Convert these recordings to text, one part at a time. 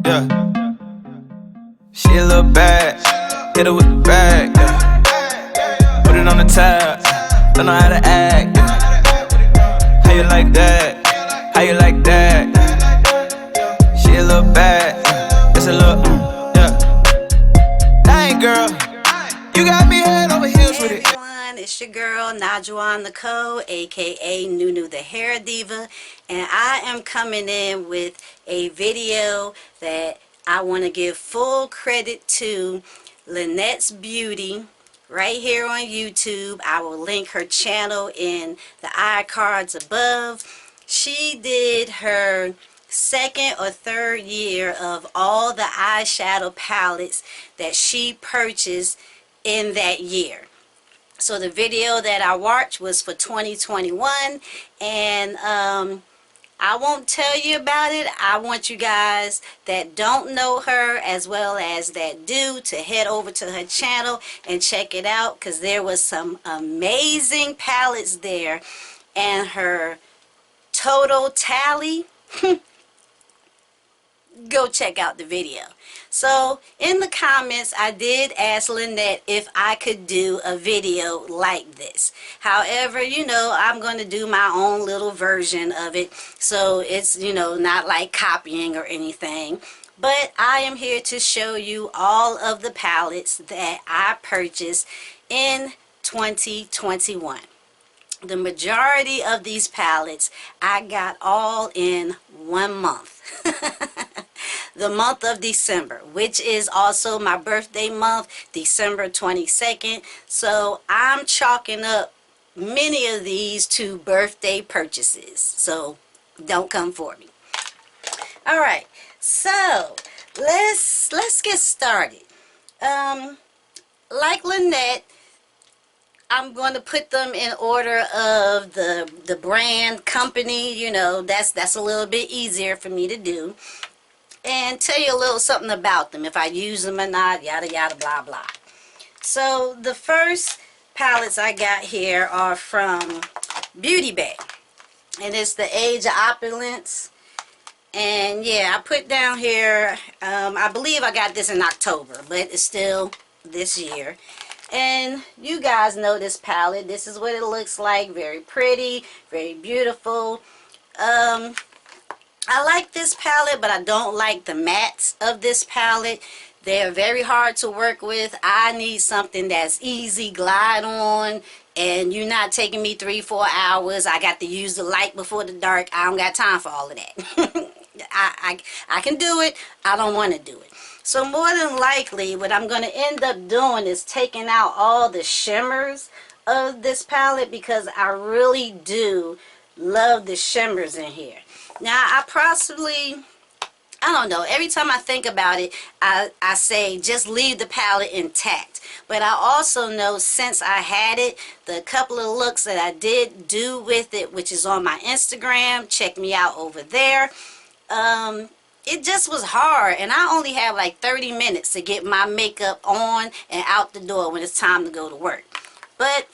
yeah. She a little bad, hit her with the bag, yeah. Put it on the tab, don't know how to act, yeah. How you like that? How you like that? She a little bad, it's a little, yeah. Dang girl, you got me head over heels with it. Hey everyone, it's your girl NajowionNicole, aka NueNew The Hair Diva, and I am coming in with a video that I want to give full credit to Lynette's Beauty right here on YouTube. I will link her channel in the iCards above. She did her second or third year of all the eyeshadow palettes that she purchased in that year. So the video that I watched was for 2021, and I won't tell you about it. I want you guys that don't know her as well as that do to head over to her channel and check it out, because there was some amazing palettes there, and her total tally go check out the video. So in the comments I did ask Lynette if I could do a video like this. However, you know, I'm going to do my own little version of it, so it's, you know, not like copying or anything. But I am here to show you all of the palettes that I purchased in 2021. The majority of these palettes I got all in 1 month. The month of December, which is also my birthday month, December 22nd. So I'm chalking up many of these to birthday purchases. So don't come for me. All right, so let's get started. Like Lynette, I'm going to put them in order of the brand, company, you know, that's a little bit easier for me to do. And tell you a little something about them, if I use them or not, yada yada blah blah. So the first palettes I got here are from Beauty Bay, and it's the Age of Opulence. And yeah, I put down here, I believe I got this in October, but it's still this year. And you guys know this palette. This is what it looks like. Very pretty, very beautiful. I like this palette, but I don't like the mattes of this palette. They're very hard to work with. I need something that's easy, glide on, and you're not taking me 3-4 hours. I got to use the light before the dark. I don't got time for all of that. I can do it. I don't want to do it. So more than likely, what I'm going to end up doing is taking out all the shimmers of this palette, because I really do love the shimmers in here. Now, I don't know, every time I think about it, I say just leave the palette intact. But I also know, since I had it, the couple of looks that I did do with it, which is on my Instagram, check me out over there, it just was hard, and I only have like 30 minutes to get my makeup on and out the door when it's time to go to work. But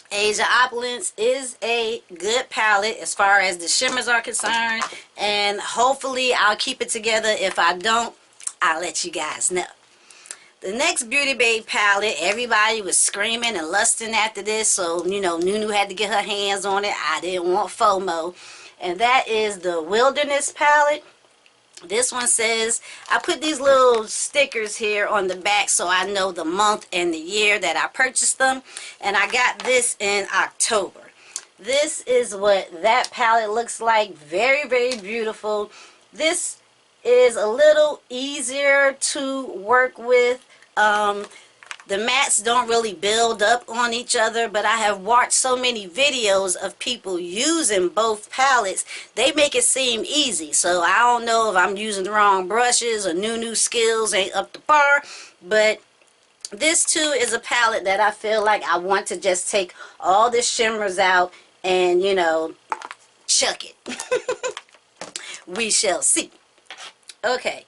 Age of Opulence is a good palette as far as the shimmers are concerned, and hopefully I'll keep it together. If I don't, I'll let you guys know. The next Beauty Bay palette, everybody was screaming and lusting after this, so you know, NueNew had to get her hands on it. I didn't want FOMO, and that is the Wilderness palette. This one says, I put these little stickers here on the back so I know the month and the year that I purchased them. And I got this in October. This is what that palette looks like. Very, very beautiful. This is a little easier to work with. The mattes don't really build up on each other, but I have watched so many videos of people using both palettes. They make it seem easy, so I don't know if I'm using the wrong brushes or NueNew skills ain't up to par, but this too is a palette that I feel like I want to just take all the shimmers out and, you know, chuck it. We shall see. Okay.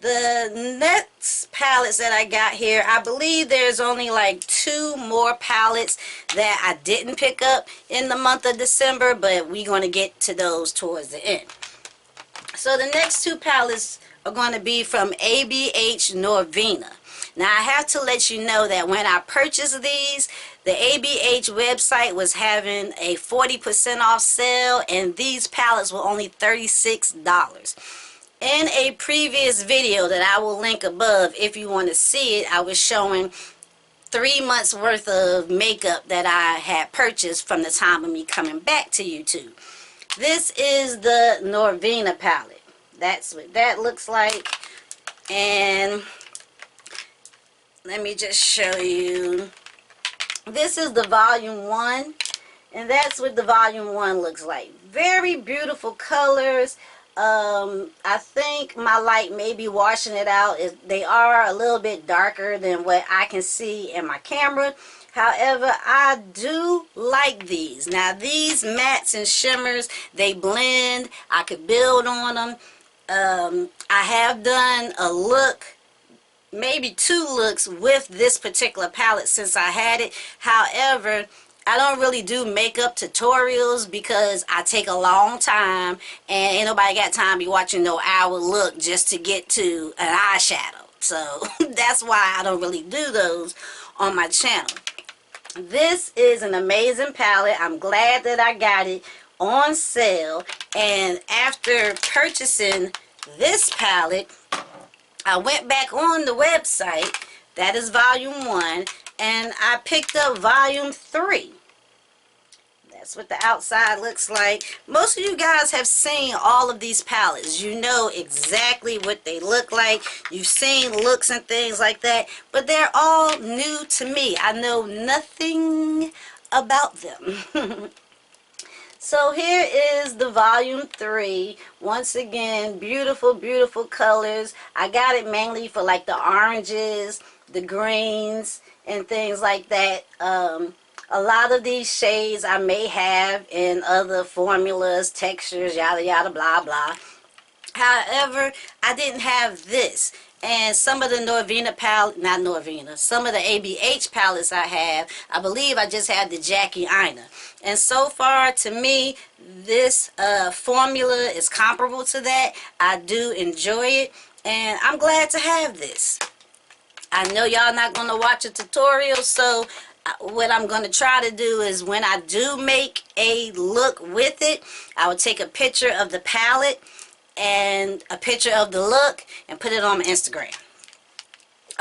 The next palettes that I got here, I believe there's only like 2 more palettes that I didn't pick up in the month of December, but we're going to get to those towards the end. So the next two palettes are going to be from ABH Norvina. Now I have to let you know that when I purchased these, the ABH website was having a 40% off sale, and these palettes were only $36. In a previous video that I will link above if you want to see it, I was showing 3 months worth of makeup that I had purchased from the time of me coming back to YouTube. This is the Norvina palette. That's what that looks like. And let me just show you. This is the volume 1. And that's what the volume 1 looks like. Very beautiful colors. I think my light may be washing it out. They are a little bit darker than what I can see in my camera. However, I do like these. Now, these mattes and shimmers, they blend. I could build on them. I have done a look, maybe 2 looks with this particular palette since I had it. However, I don't really do makeup tutorials because I take a long time and ain't nobody got time to be watching no hour look just to get to an eyeshadow. So that's why I don't really do those on my channel. This is an amazing palette. I'm glad that I got it on sale. And after purchasing this palette, I went back on the website. That is volume 1. And I picked up volume 3. That's what the outside looks like. Most of you guys have seen all of these palettes. You know exactly what they look like. You've seen looks and things like that. But they're all new to me. I know nothing about them. So here is the volume 3. Once again, beautiful, beautiful colors. I got it mainly for like the oranges, the greens, and things like that. A lot of these shades I may have in other formulas, textures, yada yada, blah blah. However, I didn't have this. And some of the Norvina palette, not Norvina, some of the ABH palettes I have, I believe I just had the Jackie Ina. And so far, to me, this formula is comparable to that. I do enjoy it, and I'm glad to have this. I know y'all not going to watch a tutorial, so what I'm going to try to do is when I do make a look with it, I will take a picture of the palette and a picture of the look and put it on my Instagram.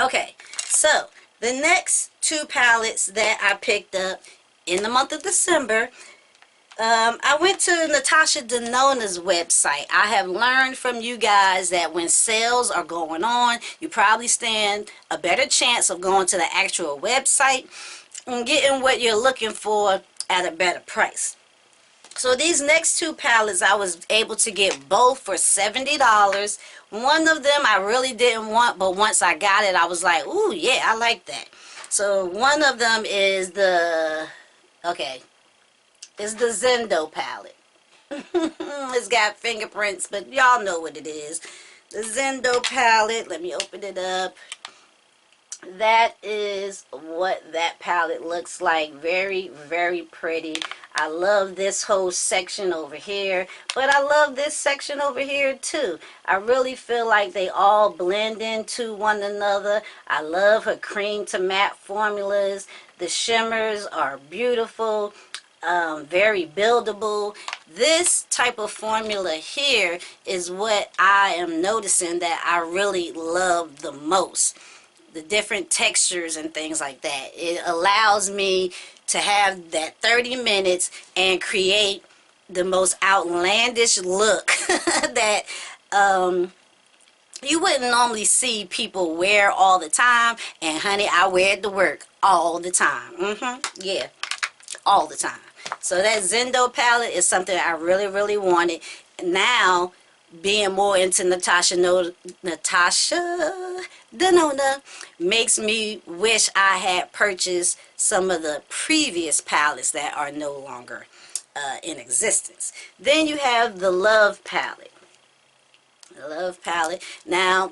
Okay, so the next 2 palettes that I picked up in the month of December, I went to Natasha Denona's website. I have learned from you guys that when sales are going on, you probably stand a better chance of going to the actual website and getting what you're looking for at a better price. So these next 2 palettes, I was able to get both for $70. One of them I really didn't want, but once I got it, I was like, ooh, yeah, I like that. So one of them is the, okay, it's the Zendo palette. It's got fingerprints, but y'all know what it is. The Zendo palette, let me open it up. That is what that palette looks like. Very, very pretty. I love this whole section over here, but I love this section over here too. I really feel like they all blend into one another. I love her cream to matte formulas. The shimmers are beautiful, very buildable. This type of formula here is what I am noticing that I really love the most. The different textures and things like that. It allows me to have that 30 minutes and create the most outlandish look that you wouldn't normally see people wear all the time. And honey, I wear it to work all the time. Yeah, all the time. So that Zendo palette is something I really, really wanted. Now, being more into Natasha Denona makes me wish I had purchased some of the previous palettes that are no longer in existence. Then you have the Love palette. The Love palette. Now,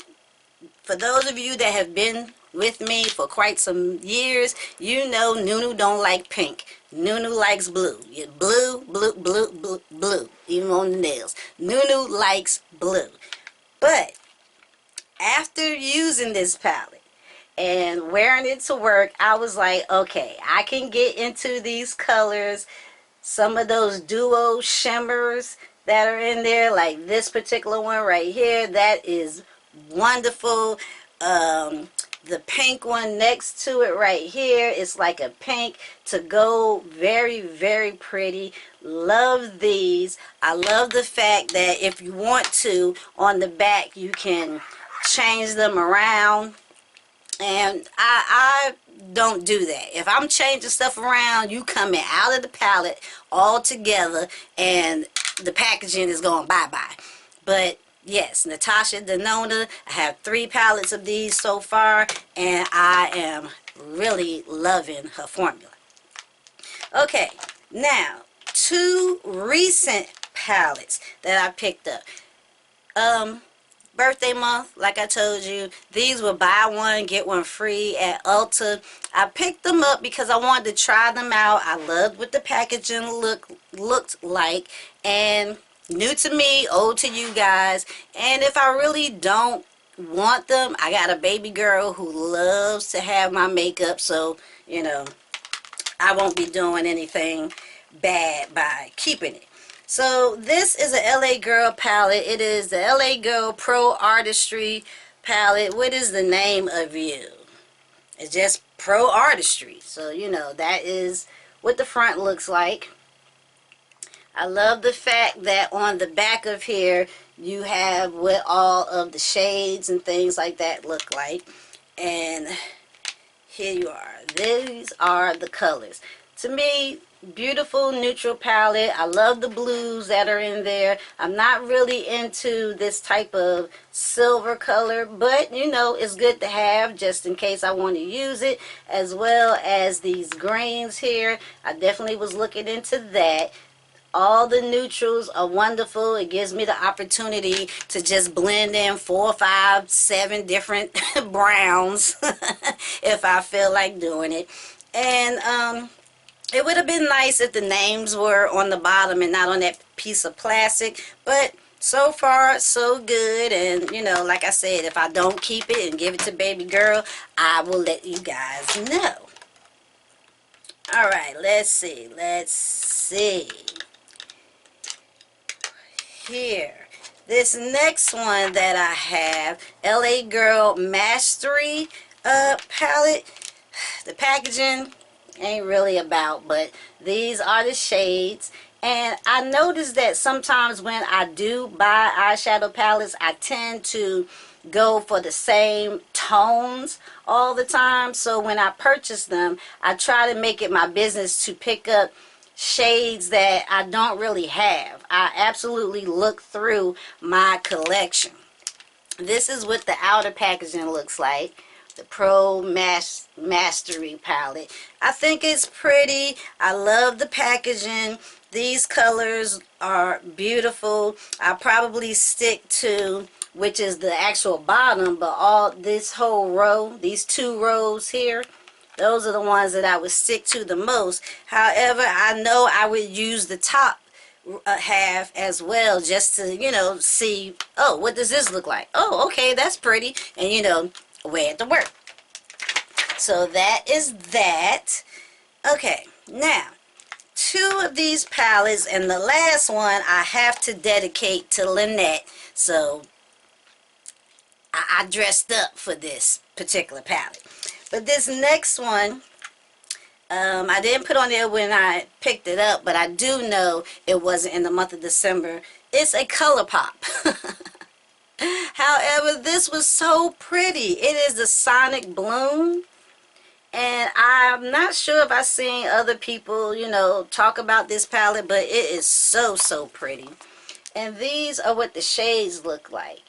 for those of you that have been with me for quite some years, you know NueNew don't like pink. NueNew likes blue. Blue, blue, blue, blue, blue, even on the nails. NueNew likes blue. But after using this palette and wearing it to work, I was like, okay, I can get into these colors. Some of those duo shimmers that are in there, like this particular one right here, that is wonderful. The pink one next to it right here, it's like a pink to go, very, very pretty. Love these. I love the fact that if you want to, on the back you can change them around, and I don't do that. If I'm changing stuff around, you coming out of the palette all together and the packaging is going bye-bye. But yes, Natasha Denona, I have 3 palettes of these so far, and I am really loving her formula. Okay, now 2 recent palettes that I picked up. Birthday month, like I told you, these were buy one get one free at Ulta. I picked them up because I wanted to try them out. I loved what the packaging looked like, and new to me, old to you guys. And if I really don't want them, I got a baby girl who loves to have my makeup, so you know I won't be doing anything bad by keeping it. So this is a LA Girl palette. It is the LA Girl Pro Artistry palette. What is the name of you? It's just Pro Artistry. So you know that is what the front looks like. I love the fact that on the back of here you have what all of the shades and things like that look like. And here you are. These are the colors. To me, beautiful neutral palette. I love the blues that are in there. I'm not really into this type of silver color, but you know it's good to have just in case I want to use it, as well as these greens here. I definitely was looking into that. All the neutrals are wonderful. It gives me the opportunity to just blend in 4, 5, 7 different browns if I feel like doing it. And it would have been nice if the names were on the bottom and not on that piece of plastic, but so far so good. And you know, like I said, if I don't keep it and give it to baby girl, I will let you guys know. Alright, let's see. Here, this next one that I have, LA Girl Mastery palette. The packaging ain't really about, but these are the shades. And I noticed that sometimes when I do buy eyeshadow palettes, I tend to go for the same tones all the time. So when I purchase them, I try to make it my business to pick up shades that I don't really have. I absolutely look through my collection. This is what the outer packaging looks like. The Pro Mastery palette. I think it's pretty. I love the packaging. These colors are beautiful. I'll probably stick to, which is the actual bottom, but all this whole row, these 2 rows here, those are the ones that I would stick to the most. However, I know I would use the top half as well, just to, you know, see, oh, what does this look like? Oh, okay, that's pretty. And, you know, wear it to work. So that is that. Okay, now, 2 of these palettes, and the last one I have to dedicate to Lynette. So, I dressed up for this particular palette. But this next one, I didn't put on there when I picked it up, but I do know it wasn't in the month of December. It's a Color Pop. However, this was so pretty. It is the Sonic Bloom. And I'm not sure if I've seen other people, you know, talk about this palette, but it is so, so pretty. And these are what the shades look like.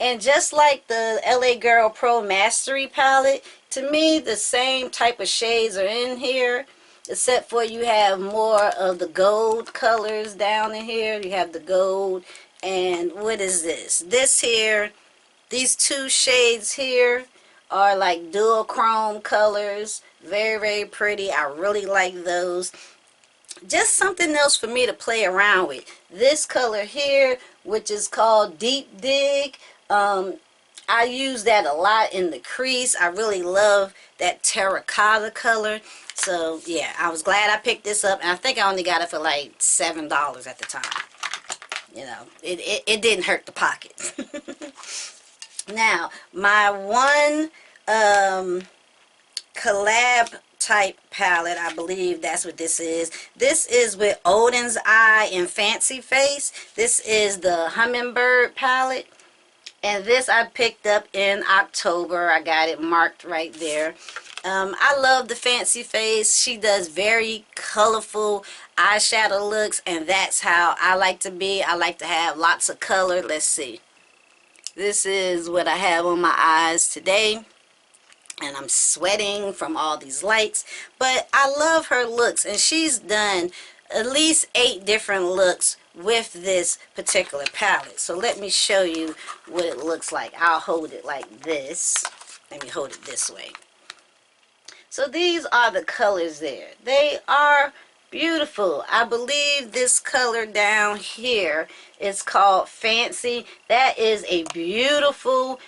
And just like the LA Girl Pro Mastery palette, to me, the same type of shades are in here, except for you have more of the gold colors down in here. You have the gold, and what is this? This here, these 2 shades here are like duochrome colors. Very, very pretty. I really like those. Just something else for me to play around with. This color here, which is called Deep Dig. I use that a lot in the crease. I really love that terracotta color. So yeah, I was glad I picked this up, and I think I only got it for like $7 at the time. You know, it didn't hurt the pocket. Now, my one collab type palette, I believe that's what this is. This is with Odin's Eye and Fancy Face. This is the Hummingbird palette. And this I picked up in October. I got it marked right there. I love the Fancy Face. She does very colorful eyeshadow looks, and that's how I like to be. I like to have lots of color. Let's see. This is what I have on my eyes today. And I'm sweating from all these lights. But I love her looks, and she's done at least 8 different looks with this particular palette. So let me show you what it looks like. I'll hold it like this. Let me hold it this way. So these are the colors there. They are beautiful. I believe this color down here is called Fancy. That is a beautiful,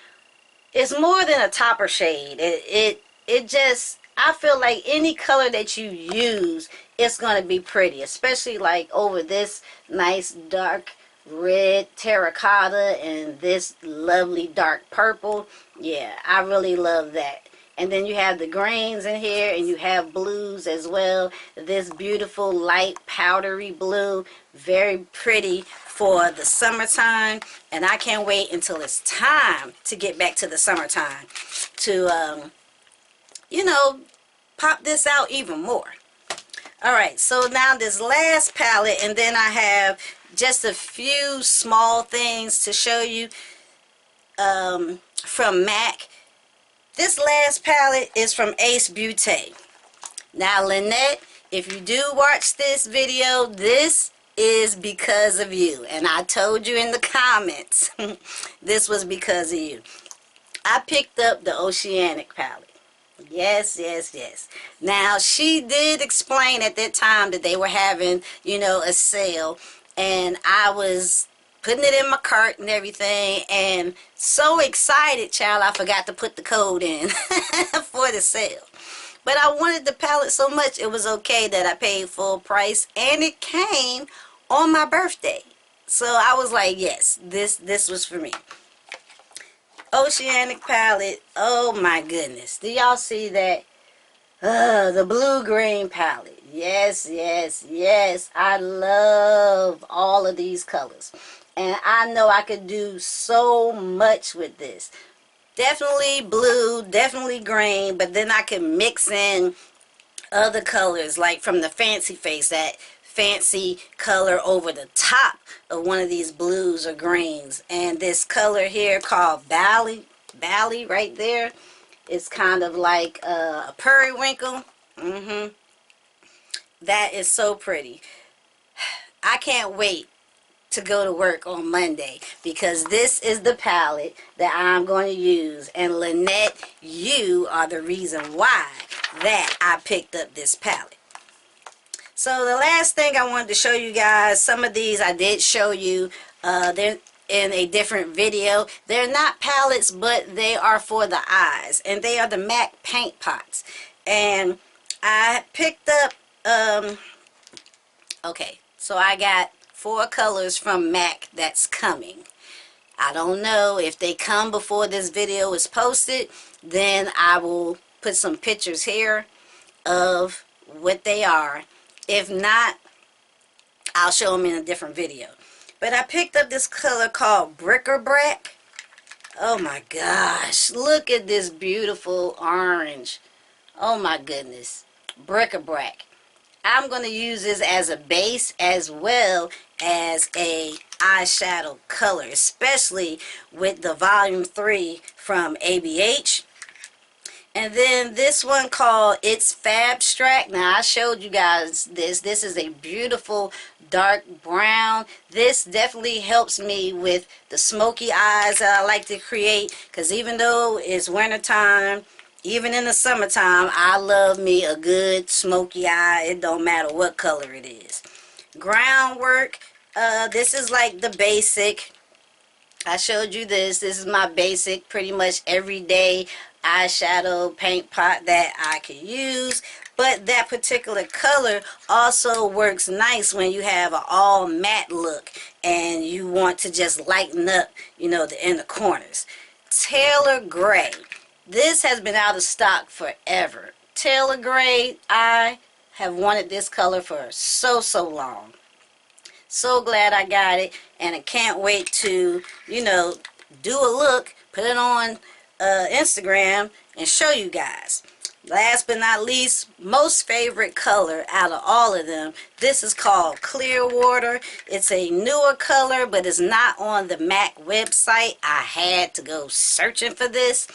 it's more than a topper shade. It just, I feel like any color that you use, it's going to be pretty, especially like over this nice dark red terracotta and this lovely dark purple. Yeah, I really love that. And then you have the greens in here, and you have blues as well. This beautiful light powdery blue, very pretty for the summertime. And I can't wait until it's time to get back to the summertime to you know, pop this out even more. Alright, so now this last palette, and then I have just a few small things to show you from MAC. This last palette is from Ace Beauty. Now, Lynette, if you do watch this video, this is because of you. And I told you in the comments, this was because of you. I picked up the Oceanic Palette. Yes, yes, yes. Now, she did explain at that time that they were having, you know, a sale. And I was putting it in my cart and everything, and so excited, child, I forgot to put the code in for the sale. But I wanted the palette so much, it was okay that I paid full price, and it came on my birthday. So I was like, yes, this was for me. Oceanic Palette, oh my goodness. Do y'all see that? The blue-green palette. Yes, yes, yes. I love all of these colors. And I know I could do so much with this. Definitely blue, definitely green, but then I can mix in other colors, like from the Fancy Face, that fancy color over the top of one of these blues or greens. And this color here called Bally right there. It's kind of like a periwinkle. That is so pretty. I can't wait to go to work on Monday, because this is the palette that I'm going to use. And Lynette, you are the reason why that I picked up this palette. So the last thing I wanted to show you guys, some of these I did show you. They're in a different video. They're not palettes, but they are for the eyes, and they are the MAC paint pots. And I picked up okay, so I got 4 colors from MAC that's coming. I don't know if they come before this video is posted, then I will put some pictures here of what they are. If not, I'll show them in a different video. But I picked up this color called Bric-a-Brac. Oh my gosh, look at this beautiful orange. Oh my goodness, Bric-a-Brac. I'm going to use this as a base as well as a eyeshadow color, especially with the volume 3 from ABH. And then this one called It's Fabstract. Now I showed you guys this. This is a beautiful dark brown. This definitely helps me with the smoky eyes that I like to create. Because even though it's wintertime, even in the summertime, I love me a good smoky eye. It don't matter what color it is. Groundwork. This is like the basic. I showed you this. This is my basic, pretty much everyday eyeshadow paint pot that I could use. But that particular color also works nice when you have an all matte look and you want to just lighten up, you know, the inner corners. Taylor Gray. This has been out of stock forever. Taylor Gray, I have wanted this color for so long. So glad I got it, and I can't wait to, you know, do a look, put it on Instagram, and show you guys. Last but not least, most favorite color out of all of them, this is called Clearwater. It's a newer color, but it's not on the MAC website. I had to go searching for this.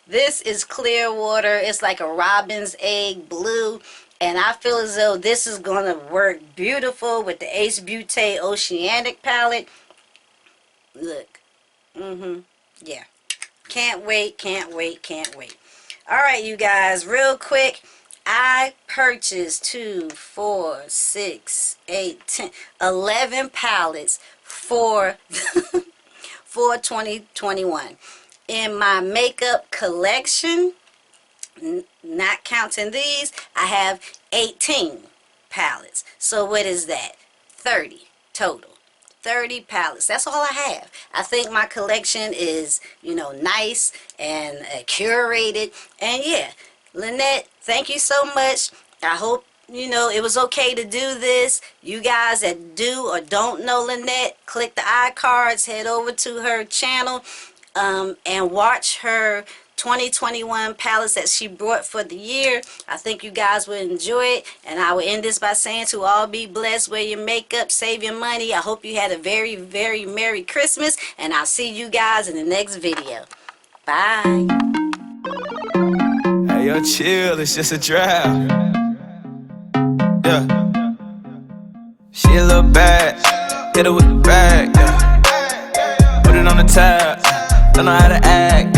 This is Clearwater. It's like a robin's egg blue. And I feel as though this is going to work beautiful with the Ace Beauty Oceanic Palette. Look. Yeah. Can't wait, can't wait, can't wait. Alright, you guys, real quick. I purchased 2, 4, 6, 8, 10, 11 palettes for 2021. In my makeup collection, not counting these, I have 18 palettes. So what is that? 30 total. 30 palettes. That's all I have. I think my collection is, you know, nice and curated. And yeah, Lynette, thank you so much. I hope, you know, it was okay to do this. You guys that do or don't know Lynette, click the iCards, head over to her channel and watch her 2021 palettes that she brought for the year. I think you guys will enjoy it, and I will end this by saying to all, be blessed, wear your makeup, save your money. I hope you had a very Merry Christmas, and I'll see you guys in the next video. Bye. Hey, yo, chill, it's just a draft. Yeah. She a little bad, hit her with the bag, yeah. Put it on the tab, don't know how to act.